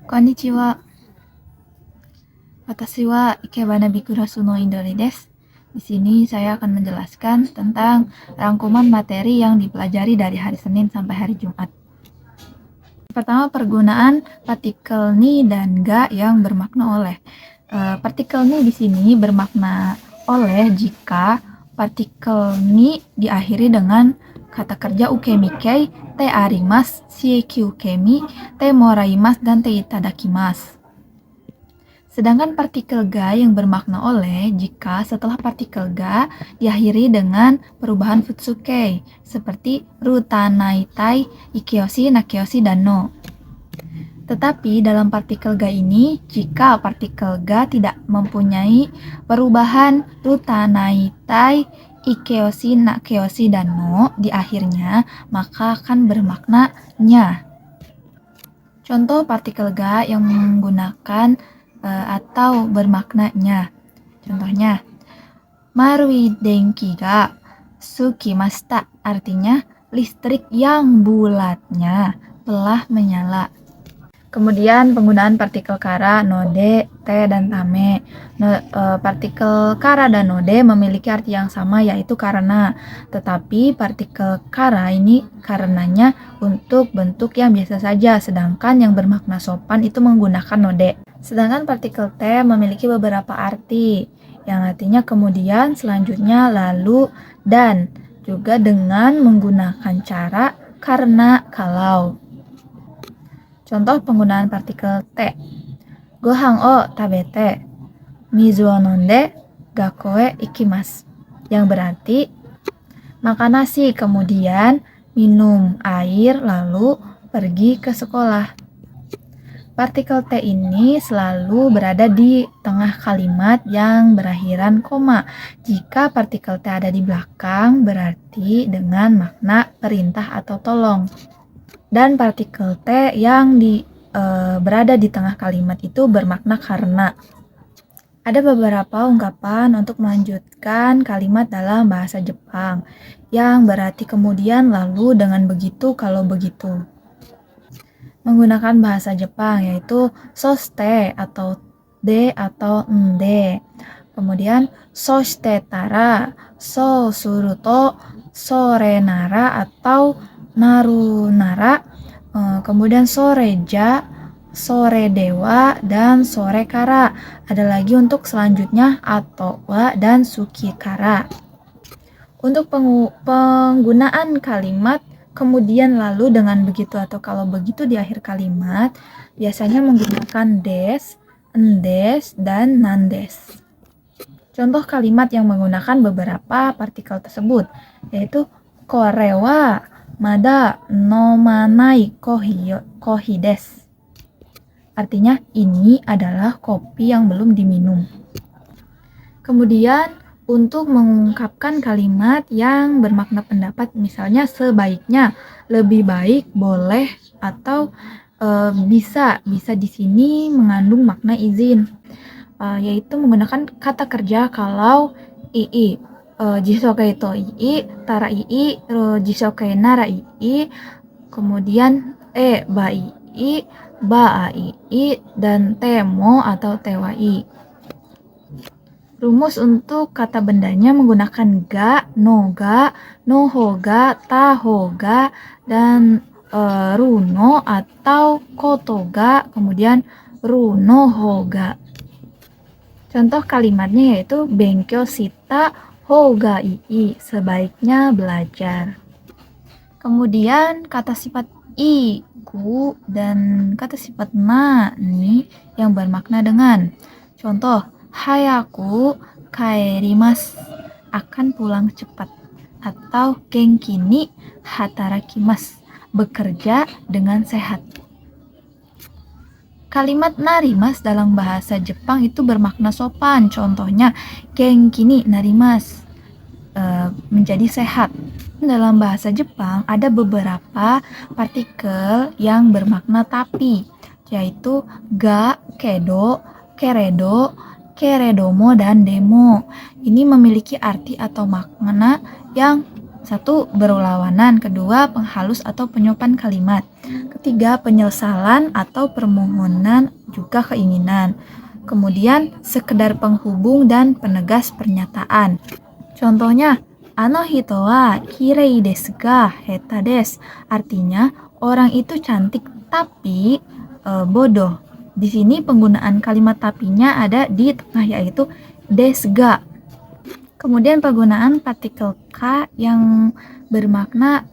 Konnichiwa. Watashi wa Ikebana Bikurasu no Indori desu. Di sini saya akan menjelaskan tentang rangkuman materi yang dipelajari dari hari Senin sampai hari Jumat. Pertama, pergunaan partikel ni dan ga yang bermakna oleh. Partikel ni di sini bermakna oleh jika partikel ni diakhiri dengan kata kerja ukemikei, te arimasu, shieki ukemi, te moraimasu, dan te itadakimasu. Sedangkan partikel ga yang bermakna oleh jika setelah partikel ga diakhiri dengan perubahan futsukei seperti rutanaitai, ikeyoshi, nakeyoshi, dan no. Tetapi dalam partikel ga ini, jika partikel ga tidak mempunyai perubahan rutanaitai, ikeyoshi, nakeyoshi, dan no di akhirnya, maka akan bermakna nya. Contoh partikel ga yang menggunakan atau bermaknanya. Contohnya, marui denki ga tsukimashita, artinya listrik yang bulatnya telah menyala. Kemudian penggunaan partikel kara, node, te, dan tame. Partikel kara dan node memiliki arti yang sama, yaitu karena. Tetapi partikel kara ini karenanya untuk bentuk yang biasa saja, sedangkan yang bermakna sopan itu menggunakan node. Sedangkan partikel te memiliki beberapa arti, yang artinya kemudian, selanjutnya, lalu, dan juga dengan menggunakan cara karena, kalau. Contoh penggunaan partikel te. Gohan o tabete, mizu o nonde, gakko e ikimasu. Yang berarti makan nasi, kemudian minum air, lalu pergi ke sekolah. Partikel T ini selalu berada di tengah kalimat yang berakhiran koma. Jika partikel T ada di belakang, berarti dengan makna perintah atau tolong. Dan partikel T yang berada di tengah kalimat itu bermakna karena. Ada beberapa ungkapan untuk melanjutkan kalimat dalam bahasa Jepang, yang berarti kemudian, lalu, dengan begitu, kalau begitu. Menggunakan bahasa Jepang, yaitu soste atau de atau nde. Kemudian soshite tara, so suru to, sore nara atau naru nara. Kemudian soreja, sore dewa, dan sore kara. Ada lagi untuk selanjutnya atau wa dan suki kara. Untuk penggunaan kalimat kemudian, lalu, dengan begitu atau kalau begitu di akhir kalimat, biasanya menggunakan des, endes, dan nandes. Contoh kalimat yang menggunakan beberapa partikel tersebut, yaitu kore wa mada nomanai kohi desu. Artinya, ini adalah kopi yang belum diminum. Kemudian, untuk mengungkapkan kalimat yang bermakna pendapat, misalnya sebaiknya, lebih baik, boleh, atau bisa di sini mengandung makna izin, yaitu menggunakan kata kerja kalau ii, jisokai to ii, tara ii, jisokai nara ii, kemudian ba ii, ba ii, dan temo atau tewai. Rumus untuk kata bendanya menggunakan ga, noho ga, taho ga, dan runo atau koto ga, kemudian runoho ga. Contoh kalimatnya yaitu benkyo shita houga ii, sebaiknya belajar. Kemudian kata sifat i, ku, dan kata sifat na, ni, yang bermakna dengan. Contoh, hayaku kaerimasu, akan pulang cepat, atau genki ni hatarakimasu, bekerja dengan sehat. Kalimat narimasu dalam bahasa Jepang itu bermakna sopan. Contohnya, genki ni narimasu, menjadi sehat. Dalam bahasa Jepang ada beberapa partikel yang bermakna tapi, yaitu ga, kedo, keredo, keredomo, dan demo. Ini memiliki arti atau makna yang Satu, berlawanan. Kedua, penghalus atau penyopan kalimat. Ketiga, penyesalan atau permohonan juga keinginan. Kemudian, sekedar penghubung dan penegas pernyataan. Contohnya, ano hito wa kirei desu ga heta desu. Artinya, orang itu cantik tapi bodoh. Di sini penggunaan kalimat tapinya ada di tengah, yaitu desu ga. Kemudian penggunaan partikel ka yang bermakna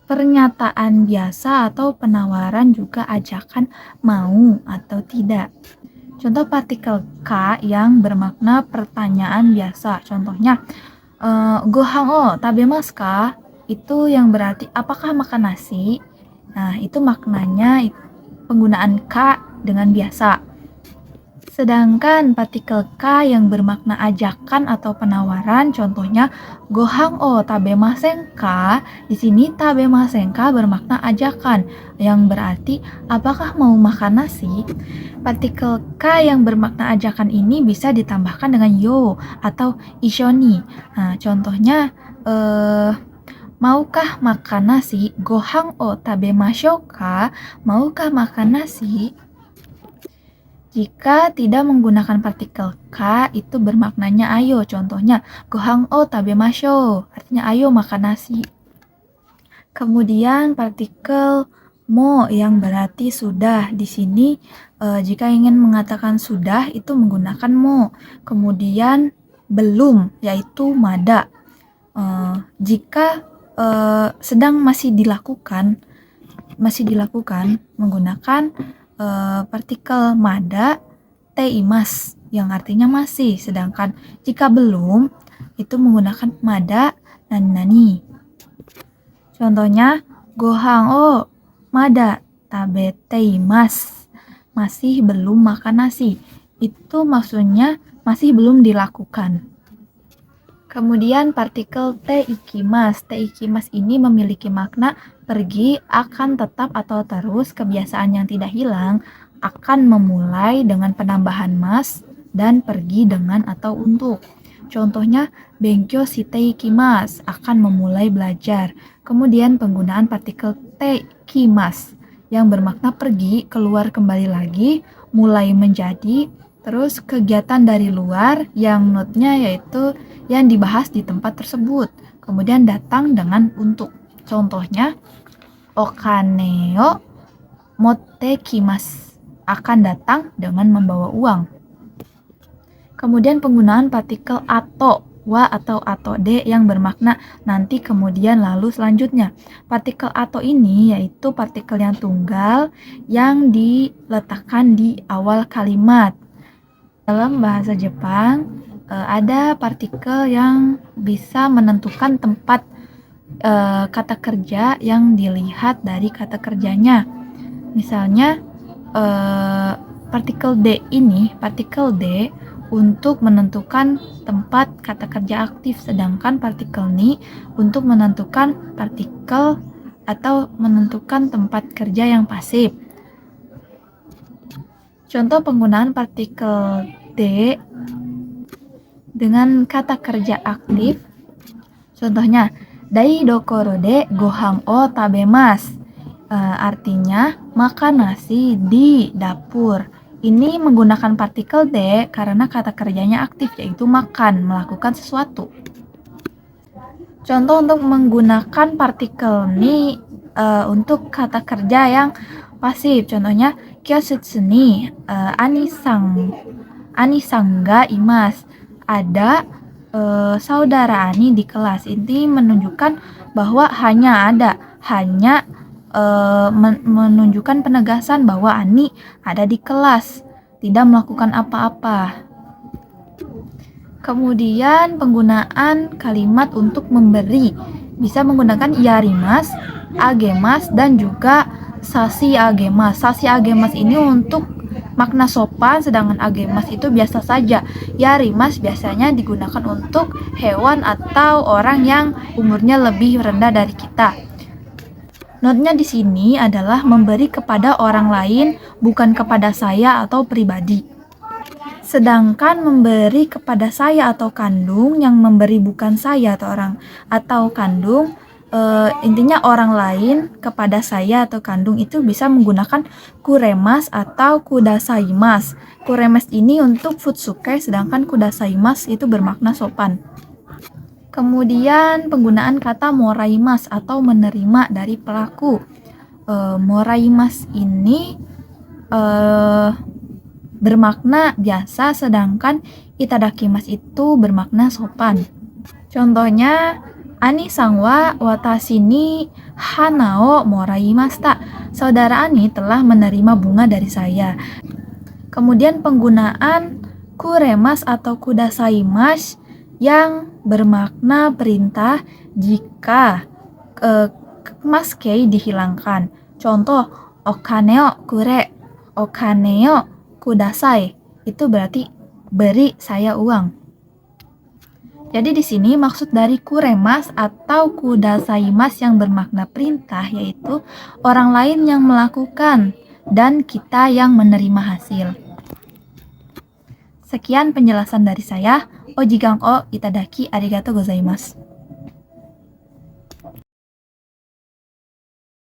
pernyataan biasa atau penawaran juga ajakan mau atau tidak. Contoh partikel ka yang bermakna pertanyaan biasa. Contohnya, gohan o tabemasu ka? Itu yang berarti apakah makan nasi? Nah, itu maknanya penggunaan ka dengan biasa. Sedangkan partikel ka yang bermakna ajakan atau penawaran, contohnya gohan o tabemasen ka? Di sini tabemasen ka bermakna ajakan, yang berarti apakah mau makan nasi? Partikel ka yang bermakna ajakan ini bisa ditambahkan dengan yo atau ishoni. Nah, contohnya maukah makan nasi? Gohan o tabemashou ka? Maukah makan nasi? Jika tidak menggunakan partikel ka, itu bermaknanya ayo. Contohnya, gohan o tabemashou, artinya ayo makan nasi. Kemudian partikel mo yang berarti sudah. Di sini jika ingin mengatakan sudah itu menggunakan mo. Kemudian belum, yaitu mada. Jika sedang masih dilakukan menggunakan partikel mada teimas yang artinya masih, sedangkan jika belum itu menggunakan mada nani. Contohnya, gohan o mada tabeteimas, masih belum makan nasi. Itu maksudnya masih belum dilakukan. Kemudian partikel teikimas. Teikimas ini memiliki makna pergi, akan, tetap, atau terus, kebiasaan yang tidak hilang, akan memulai dengan penambahan mas, dan pergi dengan atau untuk. Contohnya, benkyo shiteikimas, akan memulai belajar. Kemudian penggunaan partikel teikimas yang bermakna pergi, keluar kembali lagi, mulai menjadi, terus kegiatan dari luar yang note-nya yaitu yang dibahas di tempat tersebut. Kemudian datang dengan untuk. Contohnya, okane o motte kimasu, akan datang dengan membawa uang. Kemudian penggunaan partikel ato, wa atau ato de yang bermakna nanti, kemudian, lalu, selanjutnya. Partikel ato ini yaitu partikel yang tunggal yang diletakkan di awal kalimat. Dalam bahasa Jepang, ada partikel yang bisa menentukan tempat kata kerja yang dilihat dari kata kerjanya. Misalnya, partikel D ini, partikel D untuk menentukan tempat kata kerja aktif, sedangkan partikel ni untuk menentukan partikel atau menentukan tempat kerja yang pasif. Contoh penggunaan partikel D dengan kata kerja aktif. Contohnya, dai dokoro de gohan o tabemasu. Artinya makan nasi di dapur. Ini menggunakan partikel D karena kata kerjanya aktif, yaitu makan, melakukan sesuatu. Contoh untuk menggunakan partikel ni untuk kata kerja yang pasif. Contohnya, kyosutsu ni Ani-san ga imasu. Ada saudara Ani di kelas. Ini menunjukkan bahwa hanya menunjukkan penegasan bahwa Ani ada di kelas, tidak melakukan apa-apa. Kemudian penggunaan kalimat untuk memberi bisa menggunakan iarimasu, agemasu, dan juga sashi agemasu. Sashi agemasu ini untuk makna sopan, sedangkan agemasu itu biasa saja. Iarimasu biasanya digunakan untuk hewan atau orang yang umurnya lebih rendah dari kita. Note-nya di sini adalah memberi kepada orang lain, bukan kepada saya atau pribadi. Sedangkan memberi kepada saya atau kandung, yang memberi bukan saya atau orang atau kandung, intinya orang lain kepada saya atau kandung itu bisa menggunakan kuremas atau kudasaimas. Kuremas ini untuk futsuke, sedangkan kudasaimas itu bermakna sopan. Kemudian penggunaan kata moraimas atau menerima dari pelaku. Moraimas ini bermakna biasa, sedangkan itadakimasu itu bermakna sopan. Contohnya, Ani sang wa watashi ni hana o moraimashita. Saudara Ani telah menerima bunga dari saya. Kemudian penggunaan kuremas atau kudasaimasu yang bermakna perintah jika maskei dihilangkan. Contoh, okane o kure, okane o kudasai, itu berarti beri saya uang. Jadi di sini maksud dari kuremas atau kudasaimas yang bermakna perintah yaitu orang lain yang melakukan dan kita yang menerima hasil. Sekian penjelasan dari saya. Ojigan o itadaki arigatou gozaimasu.